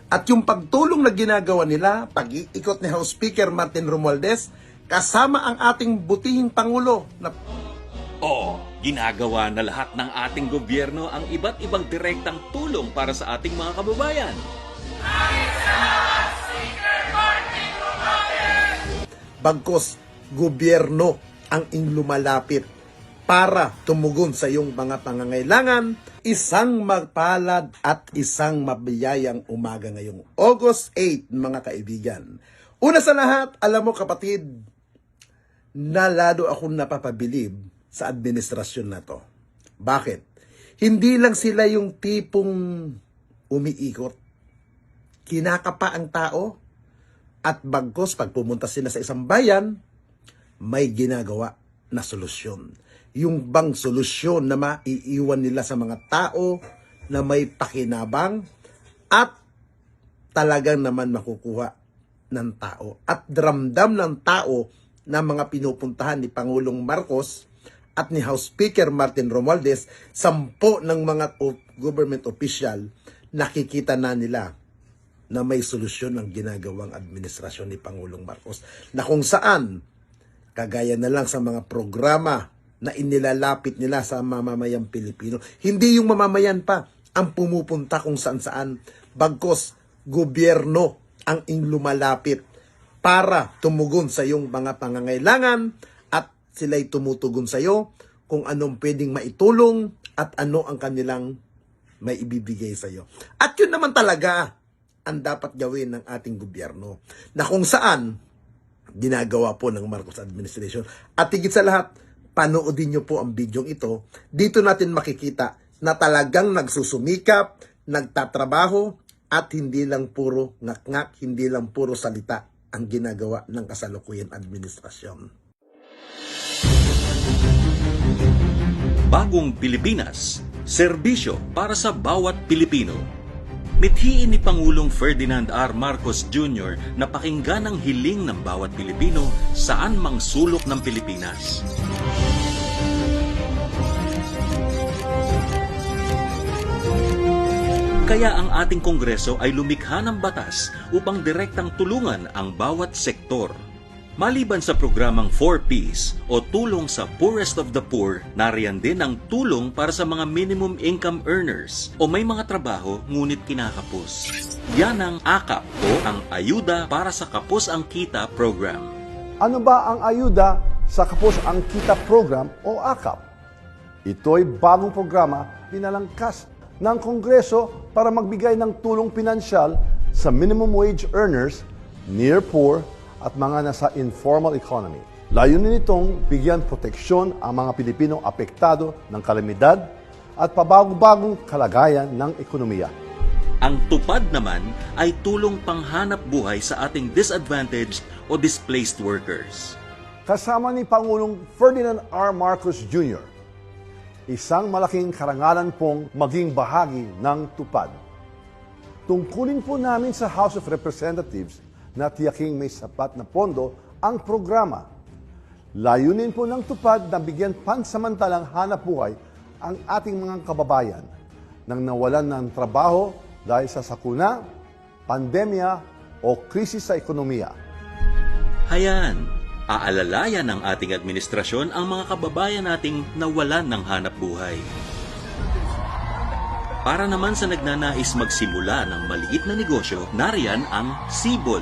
At yung pagtulong na ginagawa nila, pag-iikot ni House Speaker Martin Romualdez, kasama ang ating butihing Pangulo na Oo, ginagawa na lahat ng ating gobyerno ang iba't ibang direktang tulong para sa ating mga kababayan. bagkos gobyerno ang lumalapit para tumugon sa iyong mga pangangailangan. Isang magpalad at isang mabiyayang umaga ngayong August 8, mga kaibigan. Una sa lahat, alam mo kapatid, na lalo akong napapabilib sa administrasyon na to. Bakit? Hindi lang sila yung tipong umiikot. Kinakapa ang tao at bagkos pag pumunta sila sa isang bayan, may ginagawa na solusyon. Yung bang solusyon na maiiwan nila sa mga tao na may pakinabang at talagang naman makukuha ng tao. At ramdam ng tao na mga pinupuntahan ni Pangulong Marcos at ni House Speaker Martin Romualdez, 10 ng mga government official, nakikita na nila na may solusyon ang ginagawang administrasyon ni Pangulong Marcos. Na kung saan, kagaya na lang sa mga programa na inilalapit nila sa mamamayang Pilipino. Hindi yung mamamayan pa ang pumupunta kung saan-saan. Bagkos, gobyerno ang lumalapit para tumugon sa iyong mga pangangailangan at sila'y tumutugon sa iyo kung anong pwedeng maitulong at ano ang kanilang may ibibigay sa iyo. At yun naman talaga ang dapat gawin ng ating gobyerno na kung saan ginagawa po ng Marcos administration. At higit sa lahat, panoodin nyo po ang video ito. Dito natin makikita na talagang nagsusumikap, nagtatrabaho, at hindi lang puro ngak-ngak, hindi lang puro salita ang ginagawa ng kasalukuyan administrasyon. Bagong Pilipinas, serbisyo para sa bawat Pilipino. Mithiin ni Pangulong Ferdinand R. Marcos Jr. na pakinggan ang hiling ng bawat Pilipino saan mang sulok ng Pilipinas. Kaya ang ating Kongreso ay lumikha ng batas upang direktang tulungan ang bawat sektor. Maliban sa programang 4Ps o tulong sa poorest of the poor, nariyan din ang tulong para sa mga minimum income earners o may mga trabaho ngunit kinakapos. Yan ang AKAP o ang Ayuda para sa Kapos ang Kita program. Ano ba ang ayuda sa Kapos ang Kita program o AKAP? Ito'y bagong programa pinalangkas ng Kongreso para magbigay ng tulong pinansyal sa minimum wage earners, near poor, at mga nasa informal economy. Layunin nitong bigyan proteksyon ang mga Pilipinong apektado ng kalamidad at pabago-bagong kalagayan ng ekonomiya. Ang tupad naman ay tulong panghanap buhay sa ating disadvantaged o displaced workers. Kasama ni Pangulong Ferdinand R. Marcos Jr., isang malaking karangalan pong maging bahagi ng tupad. Tungkulin po namin sa House of Representatives na tiyaking may sapat na pondo ang programa. Layunin po ng tupad na bigyan pansamantalang hanap buhay ang ating mga kababayan nang nawalan ng trabaho dahil sa sakuna, pandemya o krisis sa ekonomiya. Hayaan, aalalayan ng ating administrasyon ang mga kababayan nating nawalan ng hanap buhay. Para naman sa nagnanais magsimula ng maliit na negosyo, nariyan ang Sibol.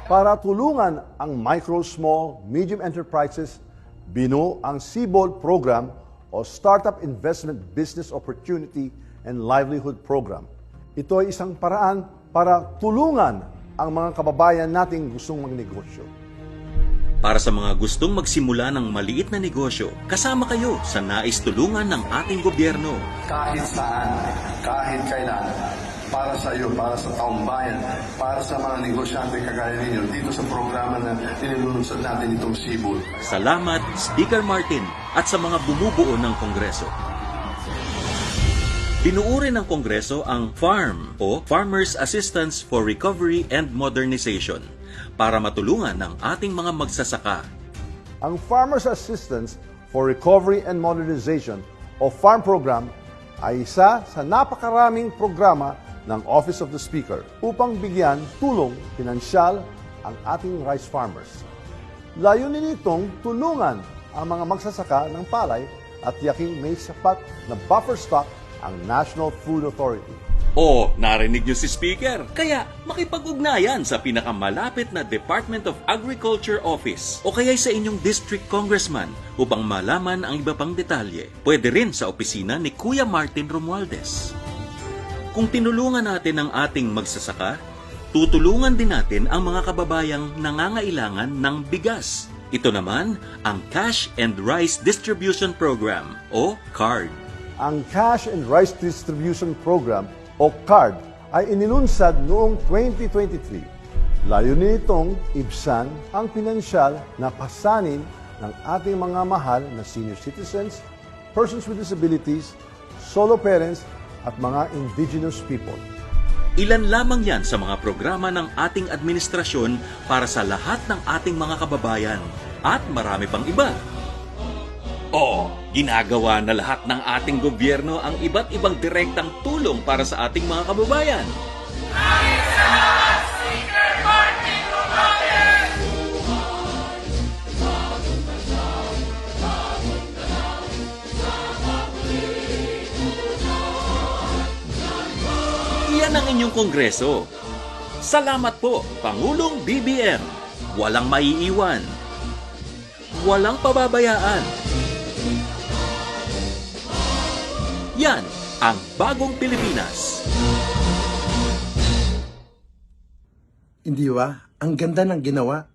Para tulungan ang micro, small, medium enterprises, binuo ang Sibol Program o Startup Investment Business Opportunity and Livelihood Program. Ito ay isang paraan para tulungan ang mga kababayan nating gustong magnegosyo. Para sa mga gustong magsimula ng maliit na negosyo, kasama kayo sa nais tulungan ng ating gobyerno. Kahit saan, kahit kailan, para sa iyo, para sa taong bayan, para sa mga negosyante kagaya ninyo, dito sa programa na tinilulunsad natin itong Sibol. Salamat, Speaker Martin, at sa mga bumubuo ng Kongreso. Binuo rin ng Kongreso ang FARM o Farmers Assistance for Recovery and Modernization para matulungan ang ating mga magsasaka. Ang Farmers Assistance for Recovery and Modernization o FARM Program ay isa sa napakaraming programa ng Office of the Speaker upang bigyan tulong pinansyal ang ating rice farmers. Layunin nitong tulungan ang mga magsasaka ng palay at tiyaking may sapat na buffer stock ang National Food Authority. O, narinig niyo si Speaker. Kaya makipag-ugnayan sa pinakamalapit na Department of Agriculture Office o kaya sa inyong District Congressman upang malaman ang iba pang detalye. Pwede rin sa opisina ni Kuya Martin Romualdez. Kung tinulungan natin ang ating magsasaka, tutulungan din natin ang mga kababayang nangangailangan ng bigas. Ito naman ang Cash and Rice Distribution Program o CARD. Ang Cash and Rice Distribution Program o CARD ay inilunsad noong 2023. Layunin nitong ibsan ang pinansyal na pasanin ng ating mga mahal na senior citizens, persons with disabilities, solo parents, at mga indigenous people. Ilan lamang yan sa mga programa ng ating administrasyon para sa lahat ng ating mga kababayan at marami pang iba. O, ginagawa na lahat ng ating gobyerno ang iba't ibang direktang tulong para sa ating mga kababayan. Iyan ang inyong kongreso. Salamat po, Pangulong BBM. Walang maiiwan. Walang pababayaan. Yan ang bagong Pilipinas. Hindi ba? Ang ganda ng ginawa.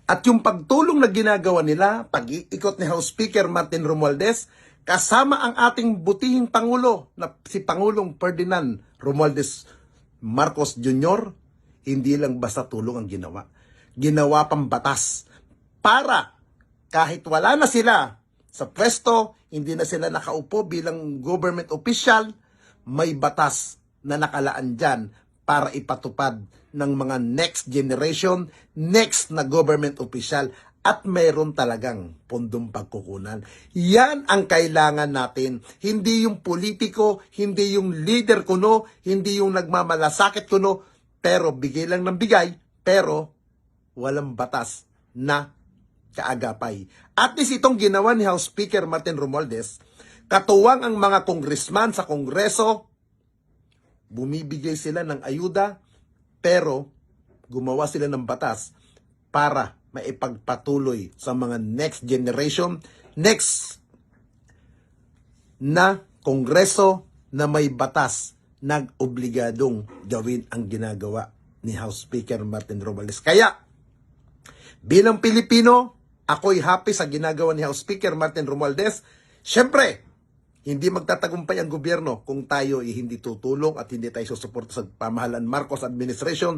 At yung pagtulong na ginagawa nila, pag-iikot ni House Speaker Martin Romualdez, kasama ang ating butihing Pangulo, na si Pangulong Ferdinand Romualdez Marcos Jr., hindi lang basta tulong ang ginawa. Ginawa pang batas para kahit wala na sila sa pwesto, hindi na sila nakaupo bilang government official, may batas na nakalaan dyan para ipatupad ng mga next generation, next na government official, at mayroon talagang pondong pagkukunan. Yan ang kailangan natin. Hindi yung politiko, hindi yung leader kuno, hindi yung nagmamalasakit kuno, pero bigay lang ng bigay, pero walang batas na kaagapay. At least itong ginawa ni House Speaker Martin Romualdez, katuwang ang mga congressman sa Kongreso, bumibigay sila ng ayuda, pero gumawa sila ng batas para maipagpatuloy sa mga next generation, next na Kongreso na may batas nag-obligadong gawin ang ginagawa ni House Speaker Martin Romualdez. Kaya, bilang Pilipino, ako'y happy sa ginagawa ni House Speaker Martin Romualdez. Siyempre, hindi magtatagumpay ang gobyerno kung tayo ay hindi tutulong at hindi tayo susuporta sa pamahalaan Marcos administration.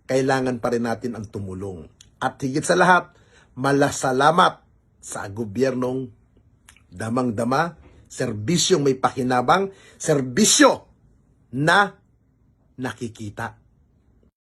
Kailangan pa rin natin ang tumulong. At higit sa lahat, malasalamat sa gobyernong damang-dama, serbisyong may pakinabang, serbisyo na nakikita.